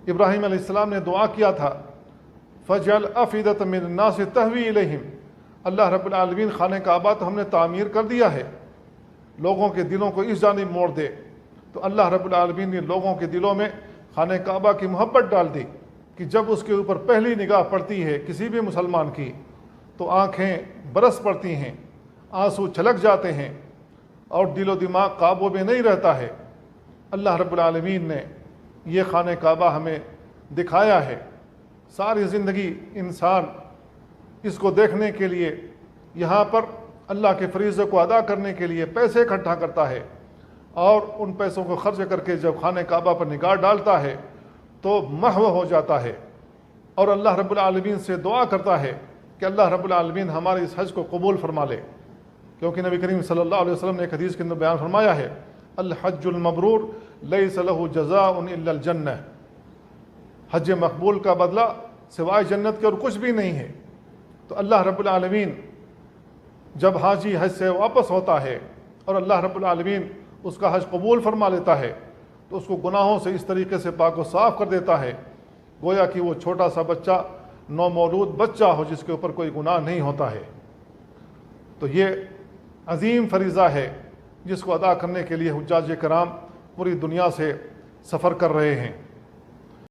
ابراہیم علیہ السلام نے دعا کیا تھا فجعل افئدۃ من الناس تہوی الیہم، اللہ رب العالمین خانہ کعبہ تو ہم نے تعمیر کر دیا ہے، لوگوں کے دلوں کو اس جانب موڑ دے۔ تو اللہ رب العالمین نے لوگوں کے دلوں میں خانہ کعبہ کی محبت ڈال دی کہ جب اس کے اوپر پہلی نگاہ پڑتی ہے کسی بھی مسلمان کی تو آنکھیں برس پڑتی ہیں، آنسو چھلک جاتے ہیں اور دل و دماغ قابو میں نہیں رہتا ہے۔ اللہ رب العالمین نے یہ خانہ کعبہ ہمیں دکھایا ہے۔ ساری زندگی انسان اس کو دیکھنے کے لیے، یہاں پر اللہ کے فریضے کو ادا کرنے کے لیے پیسے اکٹھا کرتا ہے، اور ان پیسوں کو خرچ کر کے جب خانہ کعبہ پر نگاہ ڈالتا ہے تو محو ہو جاتا ہے، اور اللہ رب العالمین سے دعا کرتا ہے کہ اللہ رب العالمین ہمارے اس حج کو قبول فرما لے، کیونکہ نبی کریم صلی اللہ علیہ وسلم نے ایک حدیث کے اندر بیان فرمایا ہے الحج المبرور لیس لہ جزاء الا الجنہ، حج مقبول کا بدلہ سوائے جنت کے اور کچھ بھی نہیں ہے۔ تو اللہ رب العالمین جب حاجی حج سے واپس ہوتا ہے اور اللہ رب العالمین اس کا حج قبول فرما لیتا ہے تو اس کو گناہوں سے اس طریقے سے پاک و صاف کر دیتا ہے گویا کہ وہ چھوٹا سا بچہ، نومولود بچہ ہو جس کے اوپر کوئی گناہ نہیں ہوتا ہے۔ تو یہ عظیم فریضہ ہے جس کو ادا کرنے کے لیے حجاج کرام پوری دنیا سے سفر کر رہے ہیں۔